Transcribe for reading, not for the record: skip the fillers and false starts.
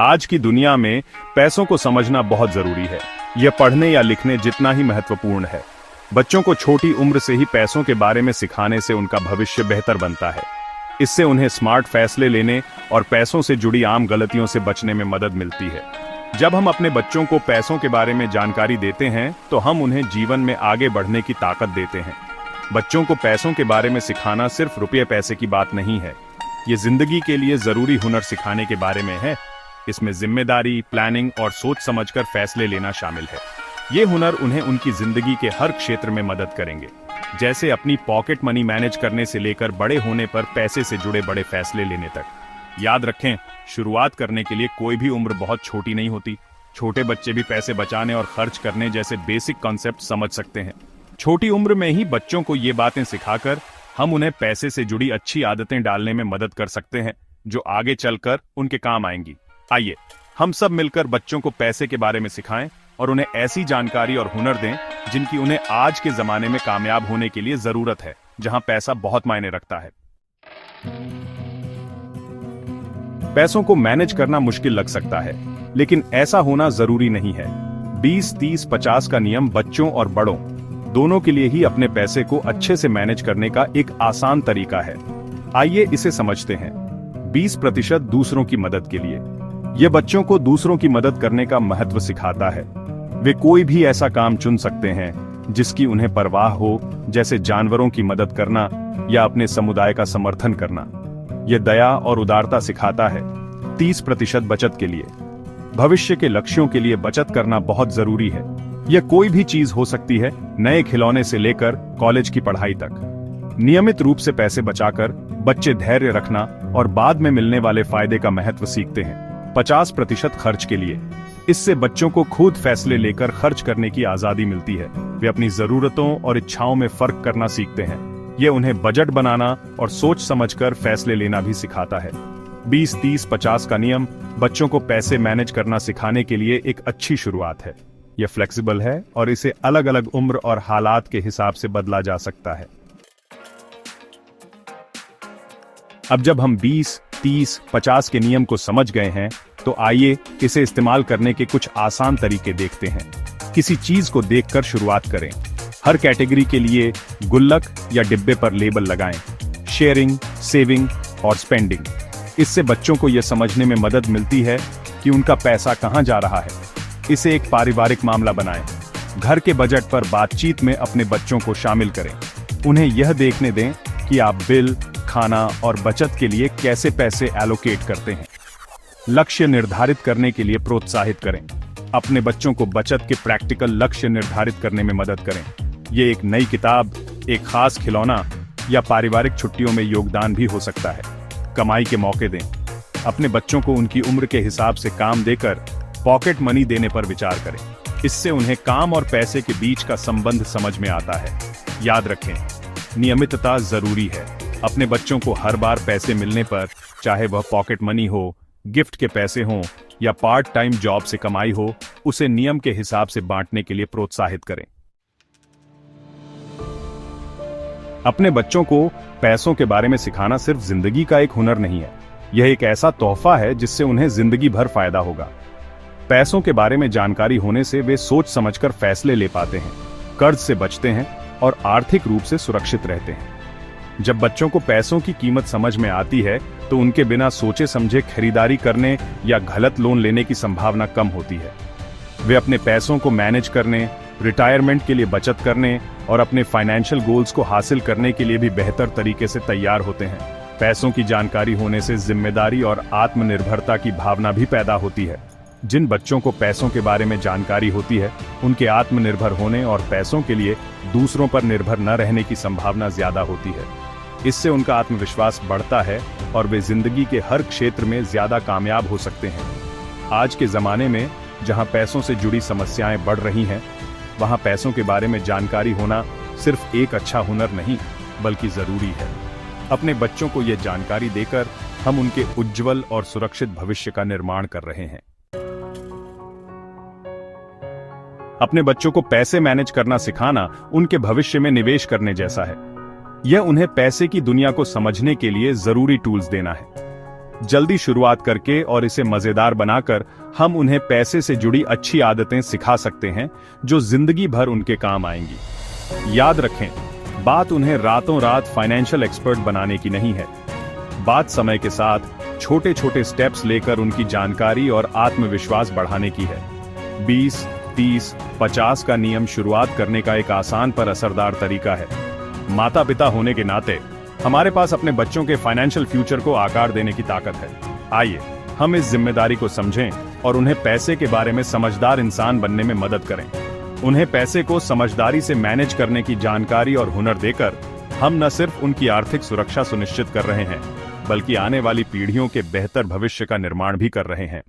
आज की दुनिया में पैसों को समझना बहुत जरूरी है। यह पढ़ने या लिखने जितना ही महत्वपूर्ण है। बच्चों को छोटी उम्र से ही पैसों के बारे में सिखाने से उनका भविष्य बेहतर बनता है। इससे उन्हें स्मार्ट फैसले लेने और पैसों से जुड़ी आम गलतियों से बचने में मदद मिलती है। जब हम अपने बच्चों को पैसों के बारे में जानकारी देते हैं तो हम उन्हें जीवन में आगे बढ़ने की ताकत देते हैं। बच्चों को पैसों के बारे में सिखाना सिर्फ रुपये पैसे की बात नहीं है, ये जिंदगी के लिए जरूरी हुनर सिखाने के बारे में है। इसमें जिम्मेदारी, प्लानिंग और सोच समझकर फैसले लेना शामिल है। ये हुनर उन्हें उनकी जिंदगी के हर क्षेत्र में मदद करेंगे, जैसे अपनी पॉकेट मनी मैनेज करने से लेकर बड़े होने पर पैसे से जुड़े बड़े फैसले लेने तक। याद रखें, शुरुआत करने के लिए कोई भी उम्र बहुत छोटी नहीं होती। छोटे बच्चे भी पैसे बचाने और खर्च करने जैसे बेसिक कॉन्सेप्ट समझ सकते हैं। छोटी उम्र में ही बच्चों को ये बातें सिखाकर हम उन्हें पैसे से जुड़ी अच्छी आदतें डालने में मदद कर सकते हैं, जो आगे चलकर उनके काम आएंगी। आइए हम सब मिलकर बच्चों को पैसे के बारे में सिखाएं और उन्हें ऐसी जानकारी और हुनर दें जिनकी उन्हें आज के जमाने में कामयाब होने के लिए जरूरत है, जहां पैसा बहुत मायने रखता है। पैसों को मैनेज करना मुश्किल लग सकता है, लेकिन ऐसा होना जरूरी नहीं है। 20-30-50 का नियम बच्चों और बड़ों दोनों के लिए ही अपने पैसे को अच्छे से मैनेज करने का एक आसान तरीका है। आइए इसे समझते हैं। 20% दूसरों की मदद के लिए। यह बच्चों को दूसरों की मदद करने का महत्व सिखाता है। वे कोई भी ऐसा काम चुन सकते हैं जिसकी उन्हें परवाह हो, जैसे जानवरों की मदद करना या अपने समुदाय का समर्थन करना। यह दया और उदारता सिखाता है। 30% बचत के लिए। भविष्य के लक्ष्यों के लिए बचत करना बहुत जरूरी है। यह कोई भी चीज हो सकती है, नए खिलौने से लेकर कॉलेज की पढ़ाई तक। नियमित रूप से पैसे बचाकर बच्चे धैर्य रखना और बाद में मिलने वाले फायदे का महत्व सीखते हैं। 50% खर्च के लिए। इससे बच्चों को खुद फैसले लेकर खर्च करने की आजादी मिलती है। वे अपनी जरूरतों और इच्छाओं में फर्क करना सीखते हैं। यह उन्हें बजट बनाना और सोच समझकर फैसले लेना भी सिखाता है। 20-30-50 का नियम बच्चों को पैसे मैनेज करना सिखाने के लिए एक अच्छी शुरुआत है। यह फ्लेक्सिबल है और इसे अलग अलग उम्र और हालात के हिसाब से बदला जा सकता है। अब जब हम 20-30-50 के नियम को समझ गए हैं, तो आइए इसे इस्तेमाल करने के कुछ आसान तरीके देखते हैं। किसी चीज को देखकर शुरुआत करें। हर कैटेगरी के लिए गुल्लक या डिब्बे पर लेबल लगाएं। शेयरिंग, सेविंग और स्पेंडिंग। इससे बच्चों को यह समझने में मदद मिलती है कि उनका पैसा कहां जा रहा है। इसे एक पारिवारिक मामला बनाएं। घर के बजट पर बातचीत में अपने बच्चों को शामिल करें। उन्हें यह देखने दें कि आप बिल, खाना और बचत के लिए कैसे पैसे एलोकेट करते हैं। लक्ष्य निर्धारित करने के लिए प्रोत्साहित करें। अपने बच्चों को बचत के प्रैक्टिकल लक्ष्य निर्धारित करने में मदद करें। ये एक नई किताब, एक खास खिलौना या पारिवारिक छुट्टियों में योगदान भी हो सकता है। कमाई के मौके दें। अपने बच्चों को उनकी उम्र के हिसाब से काम देकर पॉकेट मनी देने पर विचार करें। इससे उन्हें काम और पैसे के बीच का संबंध समझ में आता है। याद रखें, नियमितता जरूरी है। अपने बच्चों को हर बार पैसे मिलने पर, चाहे वह पॉकेट मनी हो, गिफ्ट के पैसे हों या पार्ट टाइम जॉब से कमाई हो, उसे नियम के हिसाब से बांटने के लिए प्रोत्साहित करें। अपने बच्चों को पैसों के बारे में सिखाना सिर्फ जिंदगी का एक हुनर नहीं है, यह एक ऐसा तोहफा है जिससे उन्हें जिंदगी भर फायदा होगा। पैसों के बारे में जानकारी होने से वे सोच समझकर फैसले ले पाते हैं, कर्ज से बचते हैं और आर्थिक रूप से सुरक्षित रहते हैं। जब बच्चों को पैसों की कीमत समझ में आती है, तो उनके बिना सोचे समझे खरीदारी करने या गलत लोन लेने की संभावना कम होती है। वे अपने पैसों को मैनेज करने, रिटायरमेंट के लिए बचत करने और अपने फाइनेंशियल गोल्स को हासिल करने के लिए भी बेहतर तरीके से तैयार होते हैं। पैसों की जानकारी होने से जिम्मेदारी और आत्मनिर्भरता की भावना भी पैदा होती है। जिन बच्चों को पैसों के बारे में जानकारी होती है, उनके आत्मनिर्भर होने और पैसों के लिए दूसरों पर निर्भर न रहने की संभावना ज्यादा होती है। इससे उनका आत्मविश्वास बढ़ता है और वे जिंदगी के हर क्षेत्र में ज्यादा कामयाब हो सकते हैं। आज के जमाने में जहां पैसों से जुड़ी समस्याएं बढ़ रही हैं, वहां पैसों के बारे में जानकारी होना सिर्फ एक अच्छा हुनर नहीं, बल्कि जरूरी है। अपने बच्चों को यह जानकारी देकर हम उनके उज्जवल और सुरक्षित भविष्य का निर्माण कर रहे हैं। अपने बच्चों को पैसे मैनेज करना सिखाना उनके भविष्य में निवेश करने जैसा है। यह उन्हें पैसे की दुनिया को समझने के लिए जरूरी टूल्स देना है। जल्दी शुरुआत करके और इसे मजेदार बनाकर हम उन्हें पैसे से जुड़ी अच्छी आदतें सिखा सकते हैं जो जिंदगी भर उनके काम आएंगी। याद रखें, बात उन्हें रातों रात फाइनेंशियल एक्सपर्ट बनाने की नहीं है। बात समय के साथ छोटे छोटे स्टेप्स लेकर उनकी जानकारी और आत्मविश्वास बढ़ाने की है। 20, 30, 50 का नियम शुरुआत करने का एक आसान पर असरदार तरीका है। माता पिता होने के नाते हमारे पास अपने बच्चों के फाइनेंशियल फ्यूचर को आकार देने की ताकत है। आइए हम इस जिम्मेदारी को समझें और उन्हें पैसे के बारे में समझदार इंसान बनने में मदद करें। उन्हें पैसे को समझदारी से मैनेज करने की जानकारी और हुनर देकर हम न सिर्फ उनकी आर्थिक सुरक्षा सुनिश्चित कर रहे हैं, बल्कि आने वाली पीढ़ियों के बेहतर भविष्य का निर्माण भी कर रहे हैं।